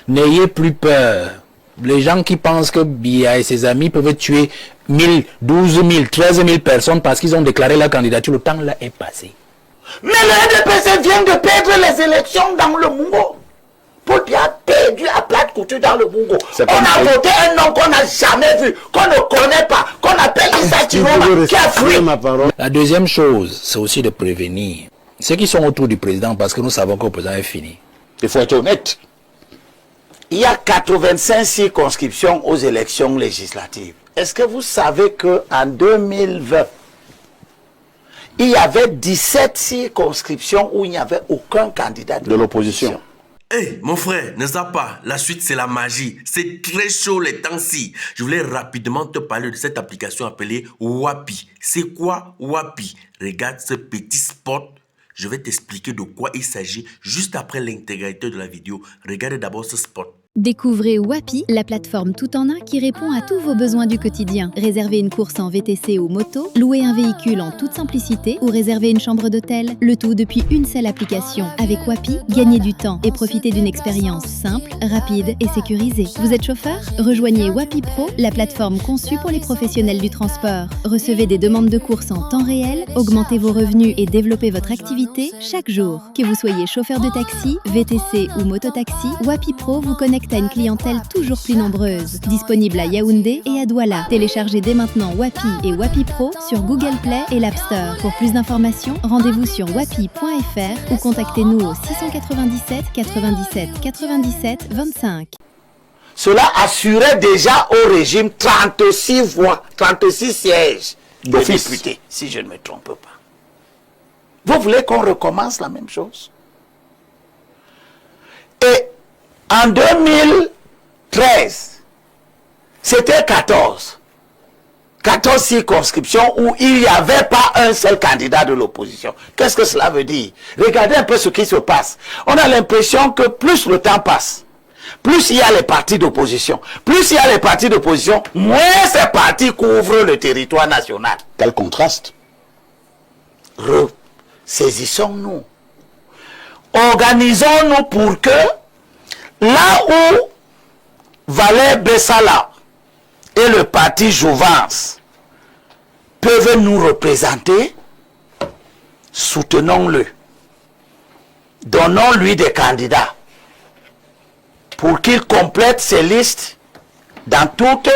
N'ayez plus peur. Les gens qui pensent que Biya et ses amis peuvent tuer 1000, 12 000, 13 000 personnes parce qu'ils ont déclaré leur candidature, le temps là est passé. Mais le RDPC vient de perdre les élections dans le Mungo. Paul Biya a perdu à plate couture dans le Mungo. On a voté un nom qu'on n'a jamais vu, qu'on ne connaît pas, qu'on appelle Issa Chiroma, qui a fui. La deuxième chose, c'est aussi de prévenir ceux qui sont autour du président, parce que nous savons que le président est fini. Il faut être honnête. Il y a 85 circonscriptions aux élections législatives. Est-ce que vous savez qu'en 2020, il y avait 17 circonscriptions où il n'y avait aucun candidat de l'opposition? Hey, mon frère, ne sais pas, la suite c'est la magie. C'est très chaud les temps-ci. Je voulais rapidement te parler de cette application appelée Wapi. C'est quoi Wapi? Regarde ce petit spot. Je vais t'expliquer de quoi il s'agit juste après l'intégralité de la vidéo. Regardez d'abord ce spot. Découvrez Wapi, la plateforme tout en un qui répond à tous vos besoins du quotidien. Réservez une course en VTC ou moto, louer un véhicule en toute simplicité ou réserver une chambre d'hôtel. Le tout depuis une seule application. Avec Wapi, gagnez du temps et profitez d'une expérience simple, rapide et sécurisée. Vous êtes chauffeur? Rejoignez Wapi Pro, la plateforme conçue pour les professionnels du transport. Recevez des demandes de courses en temps réel, augmentez vos revenus et développez votre activité chaque jour. Que vous soyez chauffeur de taxi, VTC ou mototaxi, Wapi Pro vous connecte à une clientèle toujours plus nombreuse. Disponible à Yaoundé et à Douala. Téléchargez dès maintenant Wapi et Wapi Pro sur Google Play et l'App Store. Pour plus d'informations, rendez-vous sur wapi.fr ou contactez-nous au 697 97 97 25. Cela assurait déjà au régime 36 voix, 36 sièges de députés, si je ne me trompe pas. Vous voulez qu'on recommence la même chose? Et en 2013, c'était 14 circonscriptions où il n'y avait pas un seul candidat de l'opposition. Qu'est-ce que cela veut dire? Regardez un peu ce qui se passe. On a l'impression que plus le temps passe, plus il y a les partis d'opposition. Plus il y a les partis d'opposition, moins ces partis couvrent le territoire national. Quel contraste! Saisissons-nous. Organisons-nous pour que là où Valère Bessala et le parti Jouvence peuvent nous représenter, soutenons-le. Donnons-lui des candidats pour qu'il complète ses listes dans toutes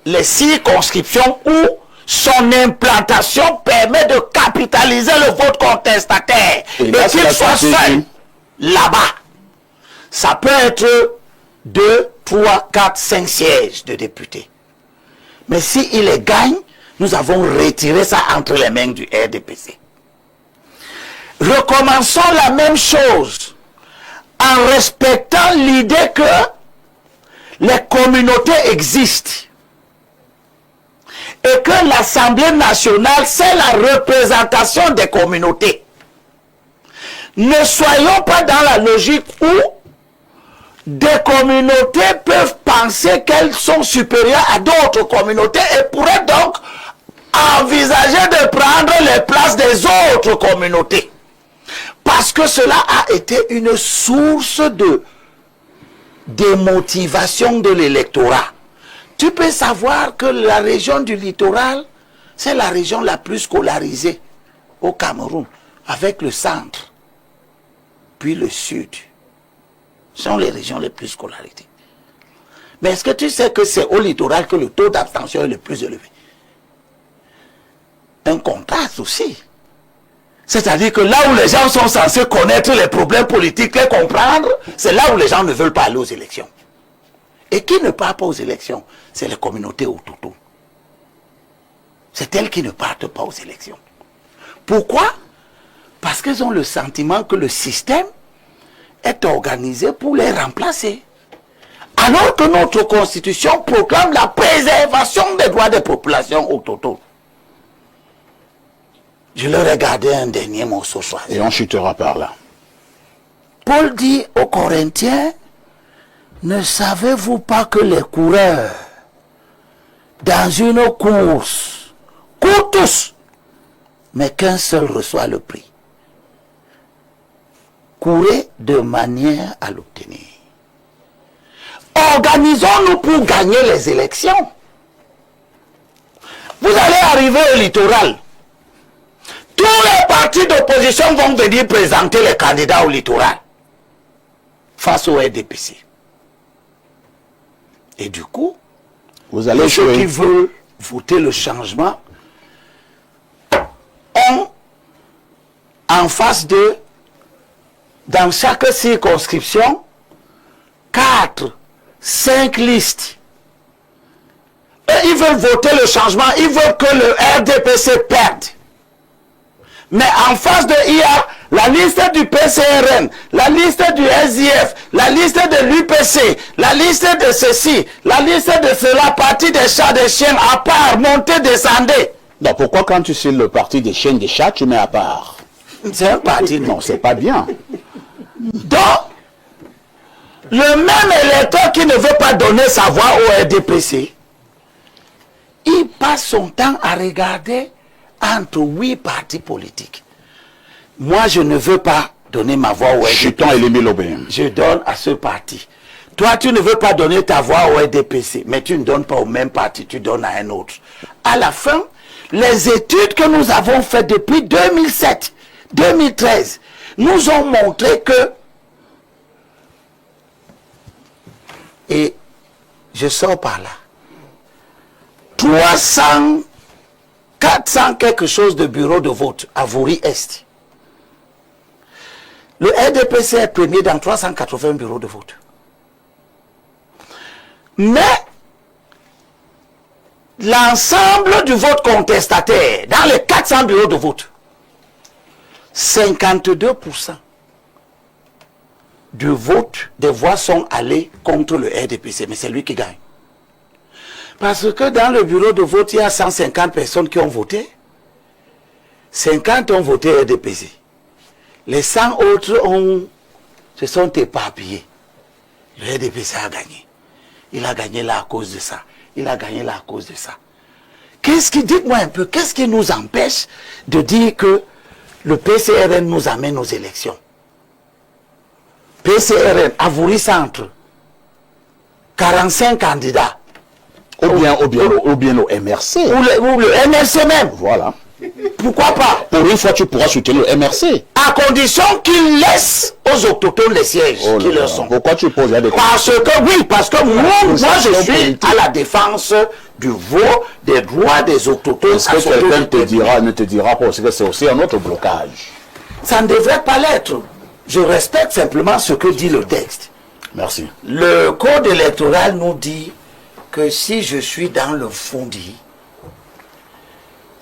les circonscriptions où son implantation permet de capitaliser le vote contestataire et qu'il soit seul là-bas. Ça peut être 2, 3, 4, 5 sièges de députés. Mais s'il les gagne, nous avons retiré ça entre les mains du RDPC. Recommençons la même chose en respectant l'idée que les communautés existent et que l'Assemblée nationale, c'est la représentation des communautés. Ne soyons pas dans la logique où des communautés peuvent penser qu'elles sont supérieures à d'autres communautés et pourraient donc envisager de prendre les places des autres communautés. Parce que cela a été une source de démotivation de l'électorat. Tu peux savoir que la région du littoral, c'est la région la plus scolarisée au Cameroun, avec le centre, puis le sud. Ce sont les régions les plus scolarisées. Mais est-ce que tu sais que c'est au littoral que le taux d'abstention est le plus élevé? Un contraste aussi. C'est-à-dire que là où les gens sont censés connaître les problèmes politiques, les comprendre, c'est là où les gens ne veulent pas aller aux élections. Et qui ne part pas aux élections? C'est les communautés autour. C'est elles qui ne partent pas aux élections. Pourquoi? Parce qu'elles ont le sentiment que le système est organisé pour les remplacer. Alors que notre constitution proclame la préservation des droits des populations autour. Je leur ai gardé un dernier morceau choisi. Et on chutera par là. Paul dit aux Corinthiens, ne savez-vous pas que les coureurs dans une course courent tous, mais qu'un seul reçoit le prix? Courez de manière à l'obtenir. organisons-nous pour gagner les élections. Vous allez arriver au littoral. Tous les partis d'opposition vont venir présenter les candidats au littoral face au RDPC. Et du coup, vous allez ceux qui veulent voter le changement ont en face d'eux, dans chaque circonscription, 4, 5 listes. Et ils veulent voter le changement, ils veulent que le RDPC perde. Mais en face de il y a la liste du PCRN, la liste du SIF, la liste de l'UPC, la liste de ceci, la liste de cela, parti des chats, des chiens, à part, montez, descendez. Donc pourquoi quand tu sais le parti des chiens, des chats, tu mets à part? C'est un parti. Non, c'est pas bien. Donc, le même électeur qui ne veut pas donner sa voix au RDPC, il passe son temps à regarder entre 8 partis politiques. Moi, je ne veux pas donner ma voix au RDPC. Chuton et Lémi Lobé. Je donne à ce parti. Toi, tu ne veux pas donner ta voix au RDPC, mais tu ne donnes pas au même parti, tu donnes à un autre. À la fin, les études que nous avons faites depuis 2007, 2013, nous ont montré que, et je sors par là, 400 quelque chose de bureaux de vote à Vaury-Est. Le RDPC est premier dans 380 bureaux de vote. Mais l'ensemble du vote contestataire, dans les 400 bureaux de vote, 52% du vote des voix sont allées contre le RDPC, mais c'est lui qui gagne. Parce que dans le bureau de vote, il y a 150 personnes qui ont voté. 50 ont voté RDPC. Les 100 autres se sont éparpillés. Le RDPC a gagné. Il a gagné là à cause de ça. Il a gagné là à cause de ça. Dites-moi un peu, qu'est-ce qui nous empêche de dire que le PCRN nous amène aux élections? PCRN, Avouri Centre, 45 candidats. Ou bien au MRC. Ou le MRC même. Voilà. Pourquoi pas? Pour une fois, tu pourras soutenir le MRC. À condition qu'ils laissent aux autochtones les sièges qui leur sont. Pourquoi tu poses la déclaration? Parce que moi je suis à la défense du vote, des droits des autochtones. Est-ce que quelqu'un ne te dira pas parce que c'est aussi un autre blocage? Ça ne devrait pas l'être. Je respecte simplement ce que dit le texte. Merci. Le code électoral nous dit que si je suis dans le fondi,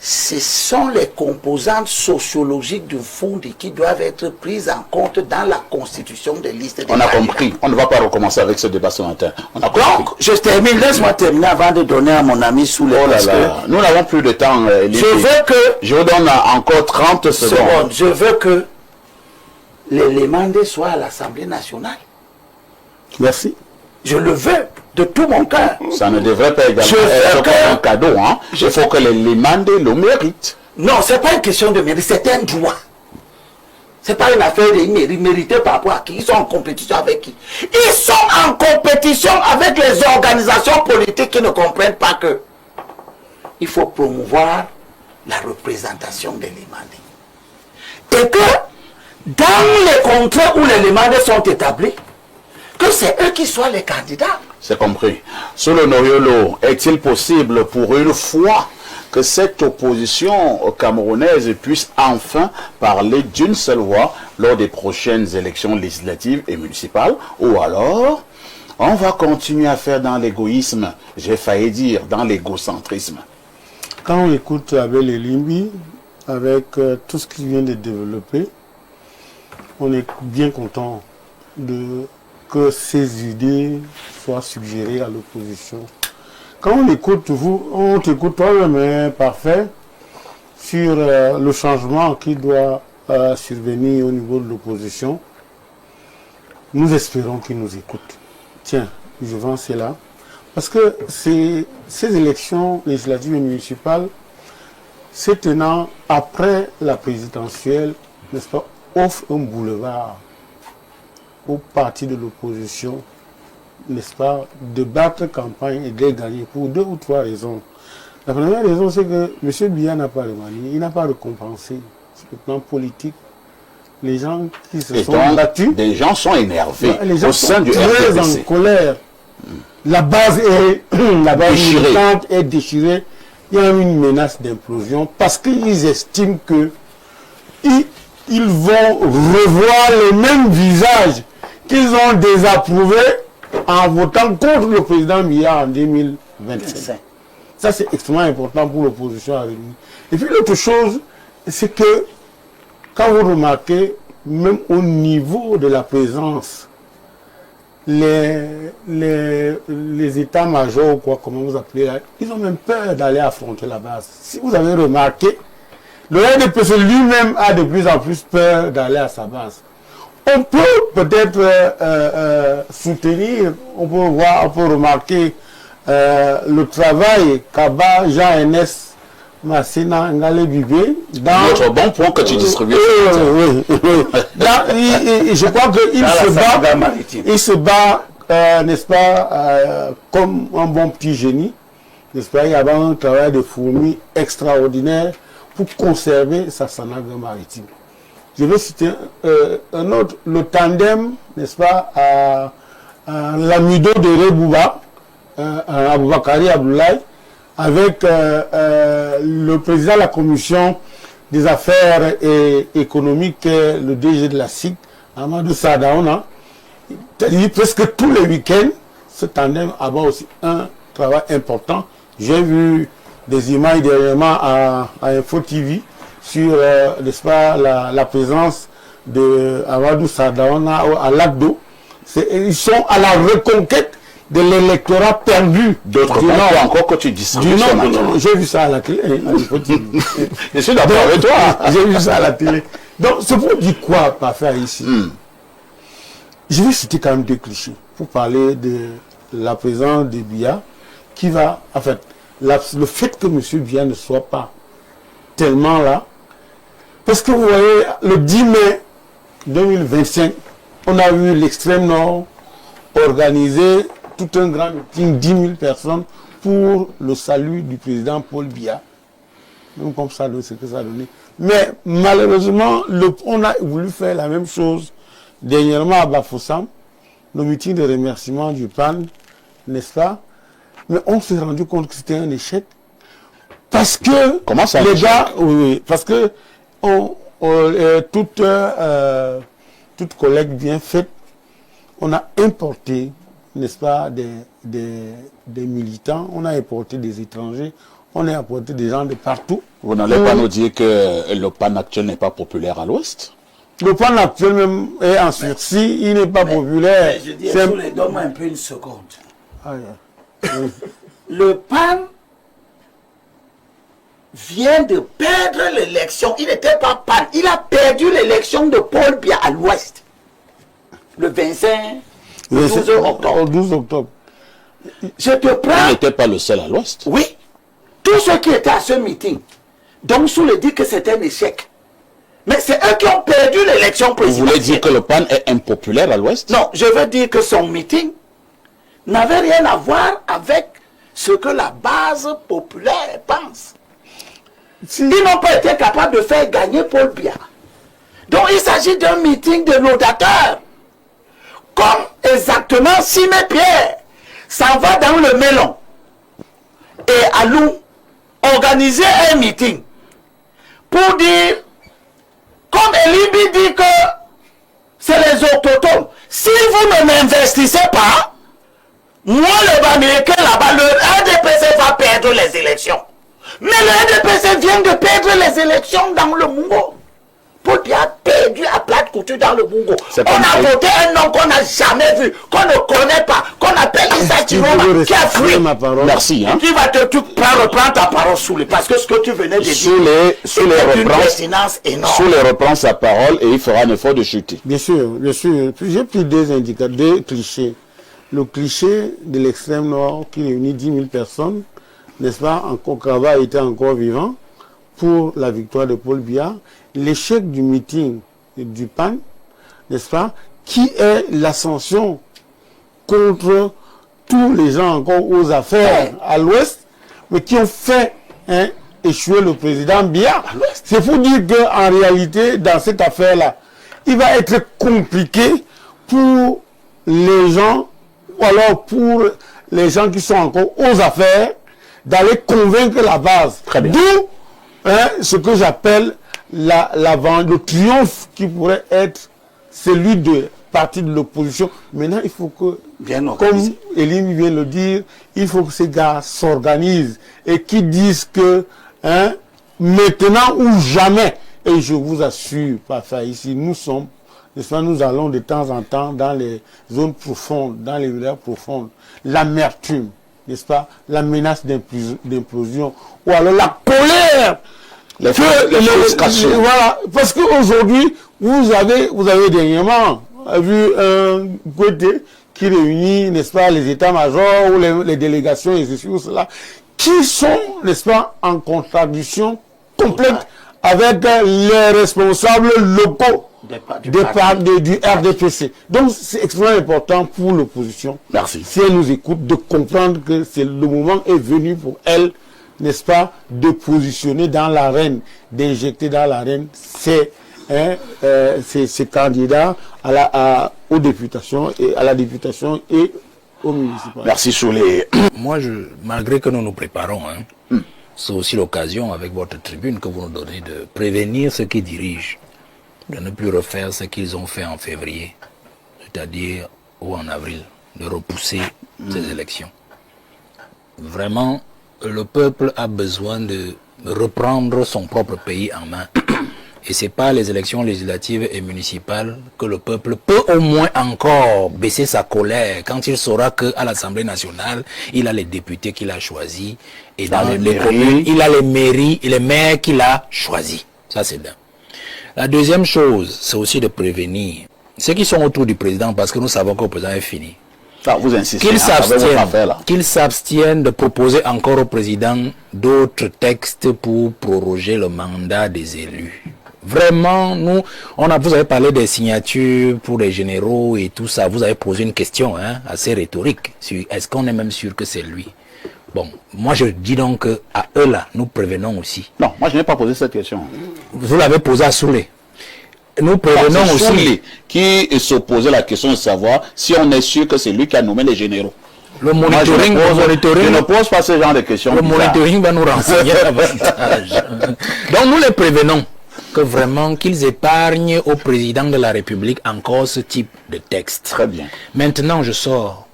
ce sont les composantes sociologiques du fondi qui doivent être prises en compte dans la constitution des listes des On a candidats. compris. On ne va pas recommencer avec ce débat ce matin. On a compris. Donc, je termine. Laisse-moi terminer avant de donner à mon ami sous les Oh là là. Nous n'avons plus de temps. Je veux que... Je vous donne encore 30 secondes. Je veux que les mandés soient à l'Assemblée nationale. Merci. Je le veux de tout mon cœur. Ça ne devrait pas également être un cadeau. Hein? Il faut que les mandés le méritent. Non, ce n'est pas une question de mérite, c'est un droit. Ce n'est pas une affaire de mériter par rapport à qui. Ils sont en compétition avec qui? Ils sont en compétition avec les organisations politiques qui ne comprennent pas que il faut promouvoir la représentation des Limandés. Et que dans les contrées où les Limandés sont établis, que c'est eux qui soient les candidats. C'est compris. Sous le Noyolo, est-il possible pour une fois que cette opposition camerounaise puisse enfin parler d'une seule voix lors des prochaines élections législatives et municipales? Ou alors, on va continuer à faire dans l'égoïsme, j'ai failli dire dans l'égocentrisme? Quand on écoute Abel Elimbi, avec tout ce qu'il vient de développer, on est bien content que ces idées soient suggérées à l'opposition. Quand on écoute on t'écoute toi-même, parfait, sur le changement qui doit survenir au niveau de l'opposition. Nous espérons qu'ils nous écoutent. Tiens, je vends cela. Parce que ces élections législatives et municipales, se tenant après la présidentielle, n'est-ce pas, offrent un boulevard aux partis de l'opposition n'est-ce pas, de battre campagne et de les gagner pour 2 ou 3 raisons. La première raison, c'est que M. Biya n'a pas remanié, il n'a pas récompensé sur le plan politique les gens qui se sont battus. Des gens sont énervés Les gens au sein sont du très en RDPC. colère. La base militante est déchirée. Il y a une menace d'implosion parce qu'ils estiment que ils vont revoir les mêmes visages qu'ils ont désapprouvés en votant contre le président Biya en 2025. Ça, c'est extrêmement important pour l'opposition à réunir. Et puis l'autre chose, c'est que quand vous remarquez, même au niveau de la présence, les états-majors, quoi, comment vous appelez là, ils ont même peur d'aller affronter la base. Si vous avez remarqué, le RDPC lui-même a de plus en plus peur d'aller à sa base. On peut peut-être soutenir, on peut remarquer le travail qu'Abba Jean-Ernest Massena Ngale Bibé dans Notre bon point que tu distribues. Je crois qu'il se bat, n'est-ce pas, comme un bon petit génie, n'est-ce pas, il y a un travail de fourmi extraordinaire pour conserver sa sanague maritime. Je vais citer un autre, le tandem, n'est-ce pas, à l'amido de Rebouba, Aboubakari Abdoulaye, avec le président de la commission des affaires économiques, le DG de la SIC, Amadou Sadaona. Presque tous les week-ends, ce tandem a aussi un travail important. J'ai vu des images dernièrement à Info TV sur n'est-ce pas, la présence de Amadou Sadaona à Lagdo. Ils sont à la reconquête de l'électorat perdu. D'autres points encore que tu distribues. Non, j'ai vu ça à la télé. Je suis d'accord avec toi. J'ai vu ça à la télé. Donc, c'est pour dire quoi, pas faire ici. Je vais citer quand même 2 clichés pour parler de la présence de Biya, qui va, en fait, le fait que M. Biya ne soit pas tellement là, parce que vous voyez, le 10 mai 2025, on a vu l'extrême nord organiser tout un grand meeting, 10 000 personnes pour le salut du président Paul Biya. Donc comme ça, c'est ce que ça a donné. Mais malheureusement, on a voulu faire la même chose dernièrement à Bafoussam, le meeting de remerciement du PAN, n'est-ce pas? Mais on s'est rendu compte que c'était un échec. Parce que comment ça, les gars, oui, parce que toute collègue bien faite, on a importé, n'est-ce pas, des militants, on a importé des étrangers, on a importé des gens de partout. Vous n'allez pas nous dire que le PAN actuel n'est pas populaire à l'Ouest? Le PAN actuel même est en sursis, il n'est pas populaire. Je dis, donne-moi un peu une seconde. Ah, yeah. Le PAN vient de perdre l'élection. Il n'était pas PAN. Il a perdu l'élection de Paul Biya à l'Ouest. Le 25, le 12 octobre. Au 12 octobre. Je te prends... Il n'était pas le seul à l'Ouest. Oui. Tous ceux qui étaient à ce meeting. Donc, sous le dit que c'était un échec. Mais c'est eux qui ont perdu l'élection présidentielle. Vous voulez dire que le PAN est impopulaire à l'Ouest? Non, je veux dire que son meeting n'avait rien à voir avec ce que la base populaire pense. Ils n'ont pas été capables de faire gagner Paul Biya. Donc il s'agit d'un meeting de laudateurs. Comme exactement Simé Pierre s'en va dans le Melon et Alou organiser un meeting pour dire, comme Elibi dit que c'est les autochtones, si vous ne m'investissez pas, moi le Bamileke là-bas, le RDPC va perdre les élections. Mais le RDPC vient de perdre les élections dans le Mungo. Paul Biya a perdu à plate couture dans le Mungo. On a voté un nom qu'on n'a jamais vu, qu'on ne connaît pas, qu'on appelle Issa Chiroma, qui a fui. Merci. Hein? Qui va te reprendre ta parole sous les... Parce que ce que tu venais de dire, sous les reprend sa parole et il fera un effort de chuter. Bien sûr, bien sûr. J'ai pris 2 indicateurs, 2 clichés. Le cliché de l'extrême nord qui réunit 10 000 personnes, n'est-ce pas, encore Kaba était encore vivant pour la victoire de Paul Biya. L'échec du meeting du PAN, n'est-ce pas, qui est l'ascension contre tous les gens encore aux affaires à l'Ouest, mais qui ont fait échouer le président Biya. C'est pour dire qu'en réalité, dans cette affaire-là, il va être compliqué pour les gens, ou alors pour les gens qui sont encore aux affaires, d'aller convaincre la base. D'où ce que j'appelle le triomphe qui pourrait être celui de partie de l'opposition. Maintenant, il faut que, comme Elim vient de le dire, il faut que ces gars s'organisent et qui disent que maintenant ou jamais, et je vous assure, parfois ici, nous allons de temps en temps dans les zones profondes, dans les villages profondes, l'amertume, n'est-ce pas, la menace d'implosion, ou alors la colère. Voilà, parce qu'aujourd'hui, vous avez dernièrement vu un côté qui réunit, n'est-ce pas, les états-majors ou les délégations et ceci ou cela, qui sont, n'est-ce pas, en contradiction complète avec les responsables locaux du RDPC. Donc, c'est extrêmement important pour l'opposition, si elle nous écoute, de comprendre que le moment est venu pour elle, n'est-ce pas, de positionner dans l'arène, d'injecter dans l'arène ces candidats aux députations et à la députation et aux municipales. Merci Soulé. Moi, malgré que nous nous préparons, c'est aussi l'occasion avec votre tribune que vous nous donnez de prévenir ceux qui dirigent, de ne plus refaire ce qu'ils ont fait en février, c'est-à-dire ou en avril, de repousser ces élections. Vraiment, le peuple a besoin de reprendre son propre pays en main. Et c'est pas les élections législatives et municipales que le peuple peut au moins encore baisser sa colère quand il saura qu'à l'Assemblée nationale, il a les députés qu'il a choisis et dans les communes, il a les mairies et les maires qu'il a choisis. Ça, c'est bien. La deuxième chose, c'est aussi de prévenir ceux qui sont autour du président, parce que nous savons que le président est fini. Vous insistez, qu'il s'abstienne de proposer encore au président d'autres textes pour proroger le mandat des élus. Vraiment, vous avez parlé des signatures pour les généraux et tout ça. Vous avez posé une question assez rhétorique. Est-ce qu'on est même sûr que c'est lui? Bon, moi je dis donc à eux là, nous prévenons aussi. Non, moi je n'ai pas posé cette question. Vous l'avez posé à Soulé. Nous prévenons aussi. Soulé qui se posait la question de savoir si on est sûr que c'est lui qui a nommé les généraux. Le monitoring, je ne pose pas ce genre de questions. Le monitoring va nous renseigner davantage. Donc nous les prévenons que vraiment qu'ils épargnent au président de la République encore ce type de texte. Très bien. Maintenant, je sors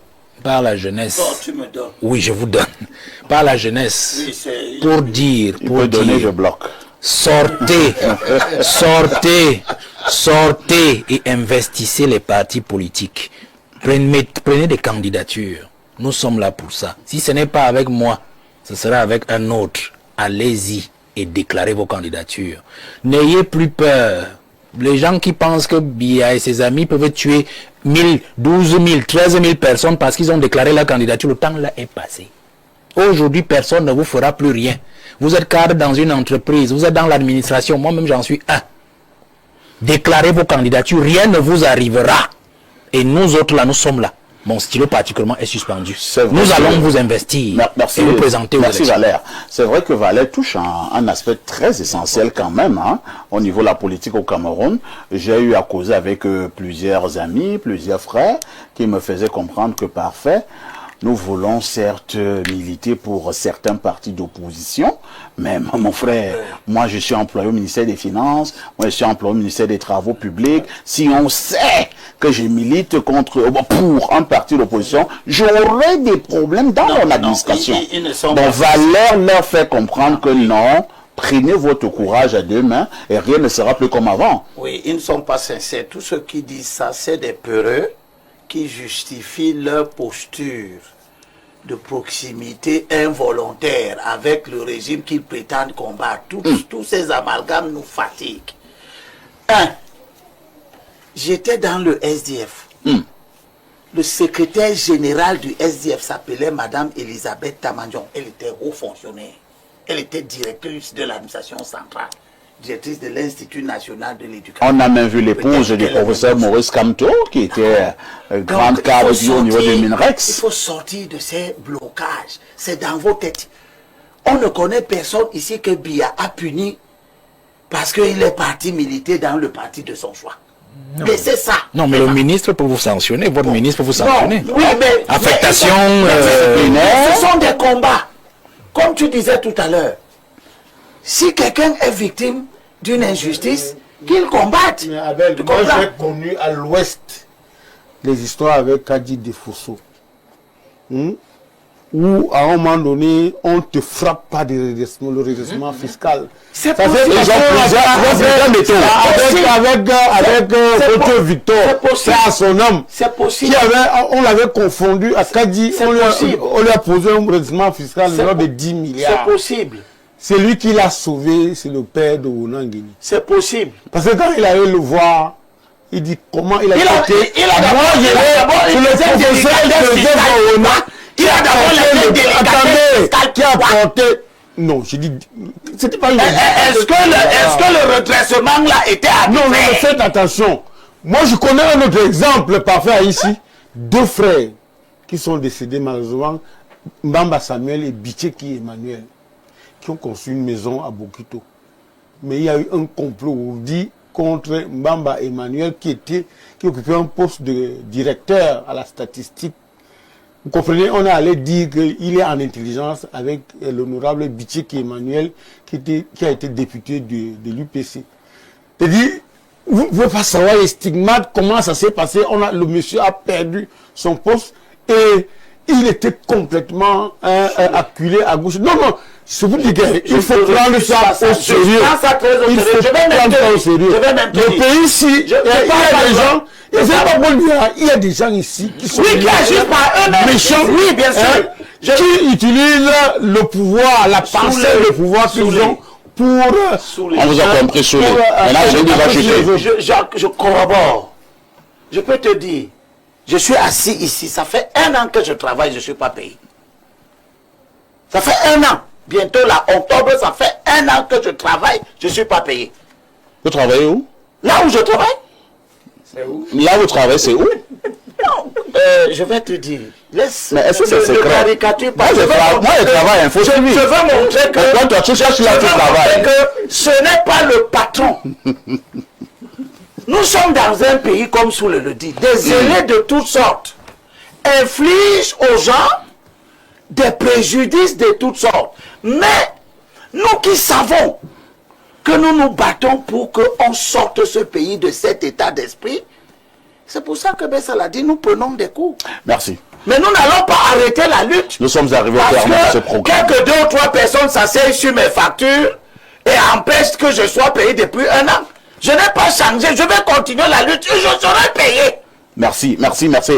par la jeunesse. Oh, tu me donnes. Oui, je vous donne. Par la jeunesse. Oui, pour dire. Je bloque. Sortez, sortez et investissez les partis politiques. Prenez des candidatures. Nous sommes là pour ça. Si ce n'est pas avec moi, ce sera avec un autre. Allez-y et déclarez vos candidatures. N'ayez plus peur. Les gens qui pensent que Biya et ses amis peuvent tuer 1000, 12 000, 13 000 personnes parce qu'ils ont déclaré leur candidature, le temps là est passé. Aujourd'hui, personne ne vous fera plus rien. Vous êtes cadre dans une entreprise, vous êtes dans l'administration, moi-même j'en suis un. Déclarez vos candidatures, rien ne vous arrivera. Et nous autres là, nous sommes là. Mon stylo particulièrement est suspendu. Nous allons vous investir et vous présenter aux élections. Merci Valère. C'est vrai que Valère touche un aspect très essentiel quand même au niveau de la politique au Cameroun. J'ai eu à causer avec plusieurs amis, plusieurs frères qui me faisaient comprendre que parfait. Nous voulons certes militer pour certains partis d'opposition, mais mon frère, moi je suis employé au ministère des Finances, moi je suis employé au ministère des Travaux publics. Si on sait que je milite pour un parti d'opposition, j'aurai des problèmes dans mon administration. Donc Valère leur fait comprendre que non, prenez votre courage à deux mains et rien ne sera plus comme avant. Oui, ils ne sont pas sincères. Tous ceux qui disent ça, c'est des peureux qui justifient leur posture de proximité involontaire avec le régime qu'ils prétendent combattre. Tous ces amalgames nous fatiguent. J'étais dans le SDF. Le secrétaire général du SDF s'appelait Madame Elisabeth Tamandjon. Elle était haut fonctionnaire. Elle était directrice de l'administration centrale. directrice de l'Institut national de l'éducation. On a même vu l'épouse du professeur Maurice Kamto, qui était grande cadre au niveau du MINREX. Il faut sortir de ces blocages. C'est dans vos têtes. On ne connaît personne ici que Biya a puni parce qu'il est parti militer dans le parti de son choix. Mais c'est ça. Non, mais le ministre peut vous sanctionner, votre ministre peut vous sanctionner. Non, oui, mais affectation ce sont des combats. Comme tu disais tout à l'heure, si quelqu'un est victime d'une injustice, qu'il combatte. Mais Abel, moi j'ai connu à l'ouest les histoires avec Kadi Defosso. Où à un moment donné, on te frappe pas le redressement fiscal. C'est ça fait avec Dr Victor, c'est à son homme. C'est possible. On l'avait confondu à Kadi, on lui a posé un redressement fiscal de 10 milliards. C'est possible. C'est lui qui l'a sauvé, c'est le père de Onangini. C'est possible. Parce que quand il allait le voir, il dit comment il a été. Il a d'abord qui a apporté. Non, je dis, c'était pas une. Est-ce que le redressement là était à non, mais faites attention. Moi, je connais un autre exemple parfait ici. Deux frères qui sont décédés malheureusement, Mbamba Samuel et Bicheki Emmanuel, qui ont construit une maison à Bokito. Mais il y a eu un complot dit contre Mbamba Emmanuel qui occupait un poste de directeur à la statistique. Vous comprenez, on est allé dire qu'il est en intelligence avec l'honorable Bicheki Emmanuel qui a été député de l'UPC. C'est-à-dire, vous ne pouvez pas savoir les stigmates, comment ça s'est passé. Le monsieur a perdu son poste et il était complètement acculé à gauche. Non, non, je vous dis qu'il faut prendre ça au sérieux. Il faut prendre ça au sérieux. Le pays ici, il y a des gens. Il y a des gens ici qui sont méchants, oui, bien sûr, qui utilisent le pouvoir, la pensée, le pouvoir qu'ils ont pour... On vous a compris, Soulé. Maintenant, je vais rajouter. Je corrobore. Je peux te dire, je suis assis ici, ça fait 1 an que je travaille, je ne suis pas payé. Ça fait 1 an. Bientôt, là, octobre, ça fait 1 an que je travaille, je ne suis pas payé. Vous travaillez où? Là où je travaille. Là où vous travaillez, c'est où? Non, je vais te dire. Laisse. Mais est-ce que c'est secret? Caricature pas. Moi, je travaille, il faut je veux montrer que. Quand tu cherches là, tu travailles. Que ce n'est pas le patron. Nous sommes dans un pays, comme Soule le dit, des aînés de toutes sortes infligent aux gens des préjudices de toutes sortes. Mais nous qui savons que nous nous battons pour qu'on sorte ce pays de cet état d'esprit, c'est pour ça que Bessa l'a dit, nous prenons des coups. Merci. Mais nous n'allons pas arrêter la lutte. Nous sommes arrivés au terme de ce programme. Quelques 2 ou 3 personnes s'asseyent sur mes factures et empêchent que je sois payé depuis 1 an. Je n'ai pas changé, je vais continuer la lutte et je serai payé. Merci, merci, merci.